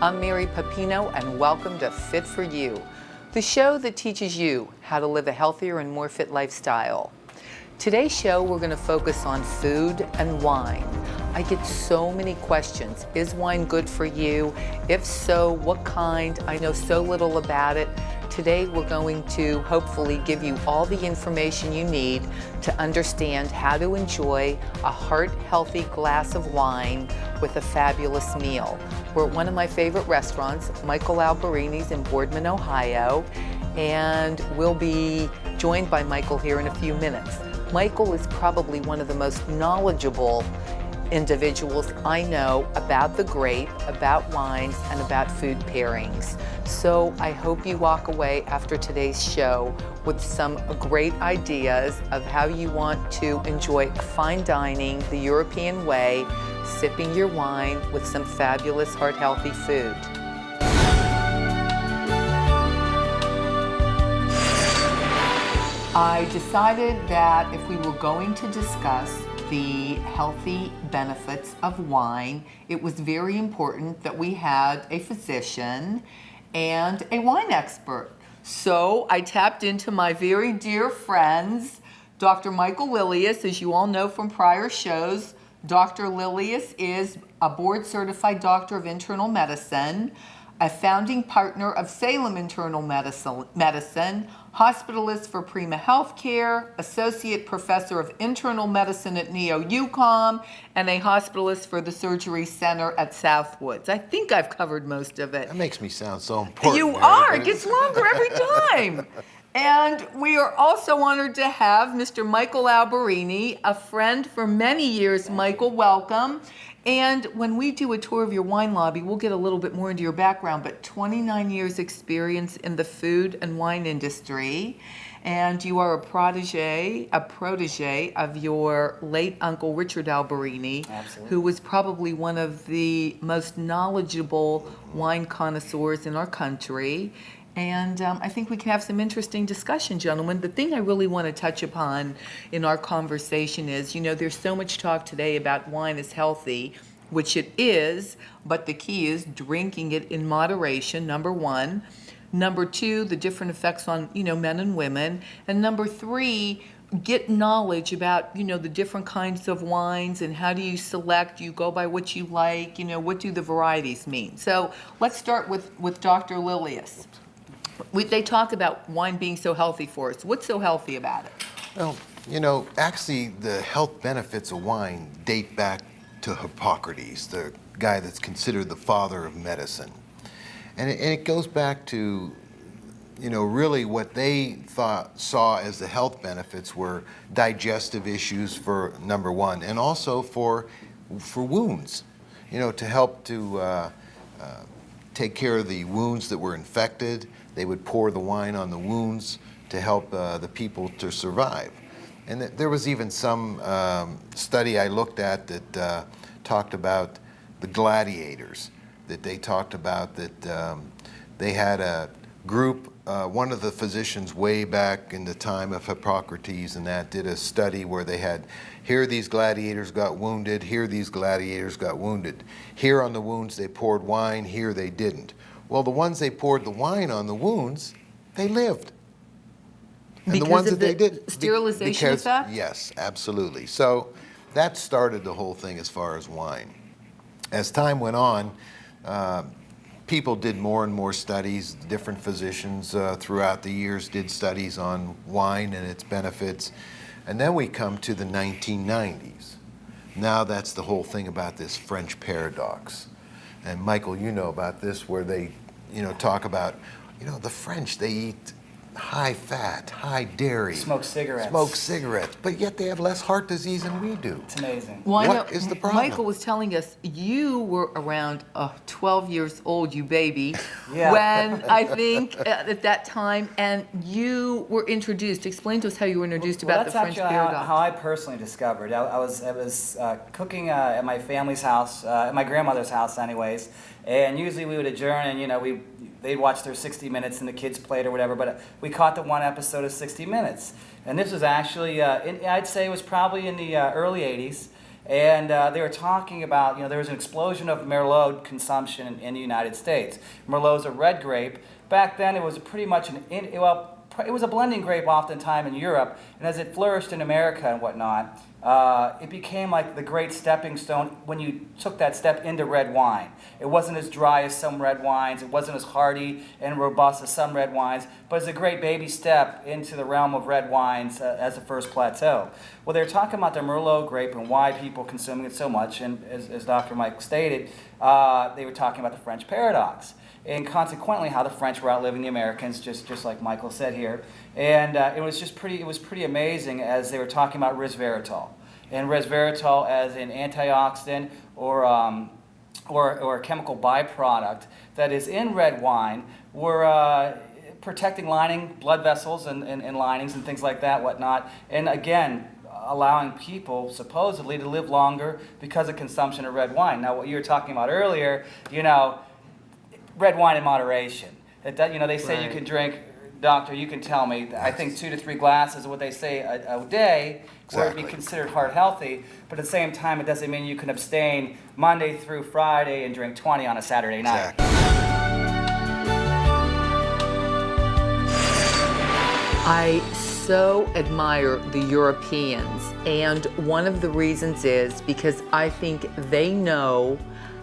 I'm Mary Pepino, and welcome to Fit for You, the show that teaches you how to live a healthier and more fit lifestyle. Today's show, we're going to focus on food and wine. I get so many questions. Is wine good for you? If so, what kind? I know so little about it. Today, we're going to hopefully give you all the information you need to understand how to enjoy a heart-healthy glass of wine with a fabulous meal. We're at one of my favorite restaurants, Michael Alberini's in Boardman, Ohio, and we'll be joined by Michael here in a few minutes. Michael is probably one of the most knowledgeable individuals I know about the grape, about wines, and about food pairings. So I hope you walk away after today's show with some great ideas of how you want to enjoy fine dining the European way, sipping your wine with some fabulous heart-healthy food. I decided that if we were going to discuss the healthy benefits of wine, it was very important that we had a physician and a wine expert. So I tapped into my very dear friends, Dr. Michael Lileus, as you all know from prior shows. Dr. Lileus is a board-certified doctor of internal medicine, a founding partner of Salem Internal Medicine, hospitalist for Prima Healthcare, associate professor of internal medicine at Neo-UCOM, and a hospitalist for the Surgery Center at Southwoods. I think I've covered most of it. That makes me sound so important. You are. It gets longer every time. And we are also honored to have Mr. Michael Alberini, a friend for many years. Michael, welcome. And when we do a tour of your wine lobby, we'll get a little bit more into your background, but 29 years experience in the food and wine industry. And you are a protege of your late uncle, Richard Alberini. Absolutely. Who was probably one of the most knowledgeable wine connoisseurs in our country. And I think we can have some interesting discussion, gentlemen. The thing I really want to touch upon in our conversation is, you know, there's so much talk today about wine is healthy, which it is, but the key is drinking it in moderation, number one. Number two, the different effects on, you know, men and women. And number three, get knowledge about, you know, the different kinds of wines and how do you select, you go by what you like, you know, what do the varieties mean? So let's start with Dr. Lileus. They talk about wine being so healthy for us. What's so healthy about it? Well, you know, actually the health benefits of wine date back to Hippocrates, the guy that's considered the father of medicine. And it goes back to, you know, really what they saw as the health benefits were digestive issues for number one, and also for wounds, you know, to help to take care of the wounds that were infected. They would pour the wine on the wounds to help the people to survive. And there was even some study I looked at that talked about the gladiators, that they talked about that they had a group, one of the physicians way back in the time of Hippocrates and that did a study where they had, here these gladiators got wounded, here these gladiators got wounded. Here on the wounds they poured wine, here they didn't. Well, the ones they poured the wine on the wounds, they lived. And because the ones of that they the didn't. sterilization effect? Yes, absolutely. So that started the whole thing as far as wine. As time went on, people did more and more studies. Different physicians throughout the years did studies on wine and its benefits. And then we come to the 1990s. Now that's the whole thing about this French paradox. And Michael, you know about this, where they, you know, talk about, you know, the French, they eat high fat, high dairy. Smoke cigarettes. But yet they have less heart disease than we do. It's amazing. Well, What is the problem? Michael was telling us you were around 12 years old, you baby, Yeah. when I think at that time, and you were introduced. Explain to us how you were introduced about the French That's actually paradox. how I personally discovered. I was cooking at my family's house, at my grandmother's house anyways, and usually we would adjourn and, you know, they'd watch their 60 Minutes and the kids played or whatever, but we caught the one episode of 60 Minutes. And this was actually, I'd say it was probably in the early 80s. And they were talking about, there was an explosion of Merlot consumption in the United States. Merlot's a red grape. Back then, it was pretty much it was a blending grape oftentimes in Europe, and as it flourished in America and whatnot, it became like the great stepping stone when you took that step into red wine. It wasn't as dry as some red wines, it wasn't as hearty and robust as some red wines, but it's a great baby step into the realm of red wines as a first plateau. Well, they're talking about the Merlot grape and why people consuming it so much, and as Dr. Mike stated, they were talking about the French paradox. And consequently, how the French were outliving the Americans, just like Michael said here, and it was pretty amazing as they were talking about resveratrol, and resveratrol as an antioxidant or a chemical byproduct that is in red wine, were protecting blood vessels and linings and things like that, whatnot, and again, allowing people supposedly to live longer because of consumption of red wine. Now, what you were talking about earlier, red wine in moderation. They say Right. you can drink, doctor, you can tell me, I think 2 to 3 glasses is what they say a day, where it would be Exactly. considered heart healthy, but at the same time, it doesn't mean you can abstain Monday through Friday and drink 20 on a Saturday night. Exactly. I so admire the Europeans, and one of the reasons is because I think they know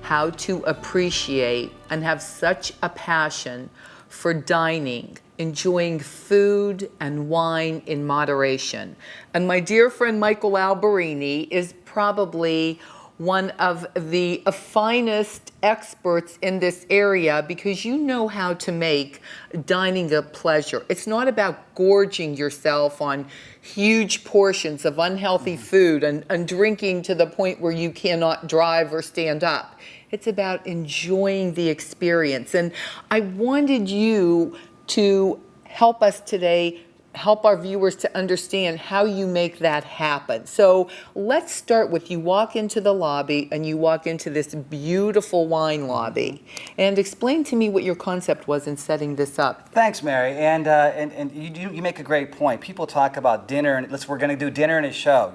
how to appreciate and have such a passion for dining, enjoying food and wine in moderation. And my dear friend Michael Alberini is probably one of the finest experts in this area because you know how to make dining a pleasure. It's not about gorging yourself on huge portions of unhealthy food and drinking to the point where you cannot drive or stand up. It's about enjoying the experience. And I wanted you to help us today, help our viewers to understand how you make that happen. So let's start with, you walk into the lobby and you walk into this beautiful wine lobby, and explain to me what your concept was in setting this up. Thanks, Mary. And you make a great point. People talk about dinner, and we're going to do dinner and a show.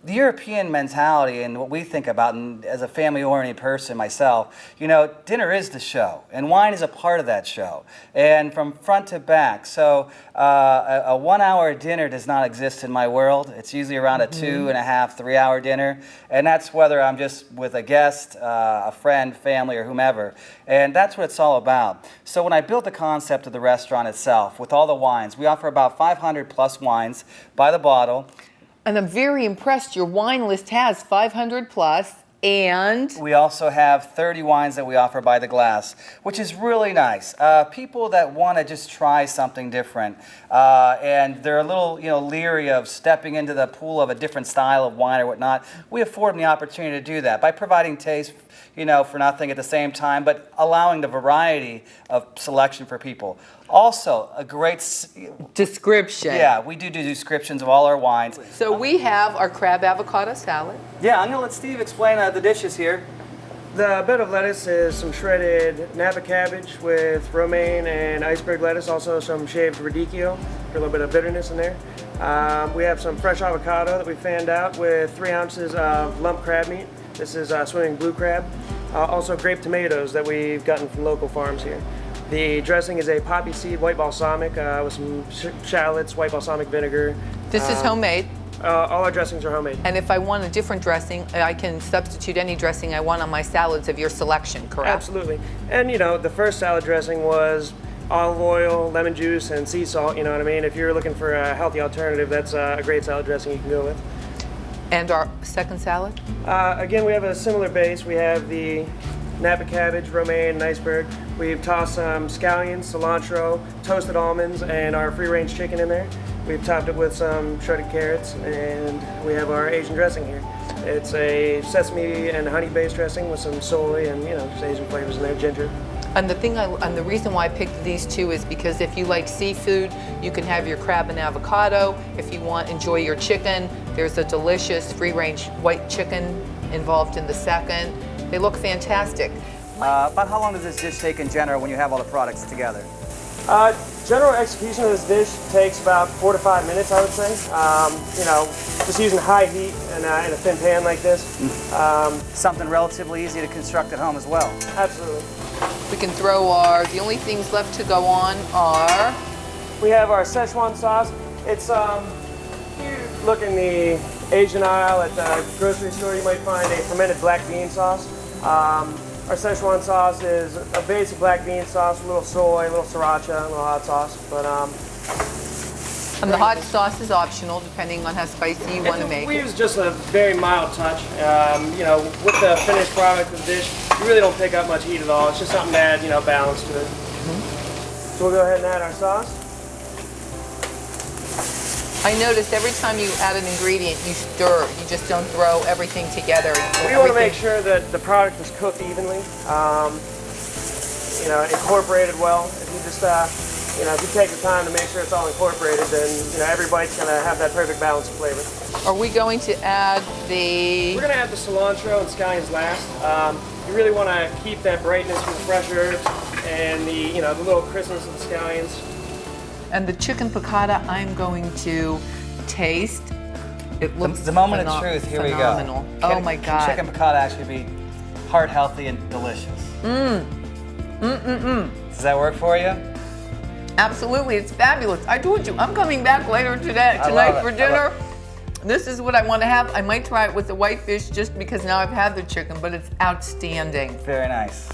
The European mentality and what we think about, and as a family-oriented person myself, dinner is the show, and wine is a part of that show, and from front to back. So a 1 hour dinner does not exist in my world. It's usually around a 2.5, 3 hour dinner, and that's whether I'm just with a guest, a friend, family, or whomever, and that's what it's all about. So when I built the concept of the restaurant itself, with all the wines, we offer about 500 plus wines by the bottle. And I'm very impressed. Your wine list has 500 plus, and we also have 30 wines that we offer by the glass, which is really nice. People that want to just try something different, and they're a little, leery of stepping into the pool of a different style of wine or whatnot, we afford them the opportunity to do that by providing taste, for nothing at the same time, but allowing the variety of selection for people. Also, a great description. Yeah, we do descriptions of all our wines. So we have our crab avocado salad. Yeah, I'm going to let Steve explain the dishes here. The bed of lettuce is some shredded Napa cabbage with romaine and iceberg lettuce, also some shaved radicchio for a little bit of bitterness in there. We have some fresh avocado that we fanned out with 3 ounces of lump crab meat. This is swimming blue crab. Also grape tomatoes that we've gotten from local farms here. The dressing is a poppy seed white balsamic with some shallots, white balsamic vinegar. This is homemade. All our dressings are homemade. And if I want a different dressing, I can substitute any dressing I want on my salads of your selection, correct? Absolutely. And the first salad dressing was olive oil, lemon juice, and sea salt, what I mean? If you're looking for a healthy alternative, that's a great salad dressing you can go with. And our second salad? Again, we have a similar base. We have the Napa cabbage, romaine, and iceberg. We've tossed some scallions, cilantro, toasted almonds, and our free-range chicken in there. We've topped it with some shredded carrots, and we have our Asian dressing here. It's a sesame and honey-based dressing with some soy and just Asian flavors in there, ginger. And the reason why I picked these two is because if you like seafood, you can have your crab and avocado. If you enjoy your chicken, there's a delicious free-range white chicken involved in the second. They look fantastic. About how long does this dish take in general when you have all the products together? General execution of this dish takes about 4 to 5 minutes, I would say. You know, just using high heat in a thin pan like this. Something relatively easy to construct at home as well. Absolutely. We can throw the only things left to go on are... We have our Szechuan sauce. It's, you look in the Asian aisle at the grocery store, you might find a fermented black bean sauce. Our Szechuan sauce is a basic black bean sauce, a little soy, a little sriracha, a little hot sauce. But and the hot sauce is optional depending on how spicy you want to make we it. use just a very mild touch. You know, with the finished product of the dish, you really don't pick up much heat at all. It's just something to add, you know, balance to it. So we'll go ahead and add our sauce. I noticed every time you add an ingredient, you stir. You just don't throw everything together. We want to make sure that the product is cooked evenly, you know, incorporated well. If you just, you know, if you take the time to make sure it's all incorporated, then, you know, every bite's going to have that perfect balance of flavor. Are we going to add the... We're going to add the cilantro and scallions last. You really want to keep that brightness from the fresh herbs and the, you know, the little crispness of the scallions. And the chicken piccata, I'm going to taste. It looks The moment of truth, here phenomenal. we go. Oh my God. Chicken piccata actually be heart healthy and delicious. Does that work for you? Absolutely, it's fabulous. I told you, I'm coming back later tonight for dinner. This is what I want to have. I might try it with the whitefish just because now I've had the chicken, but it's outstanding. Very nice.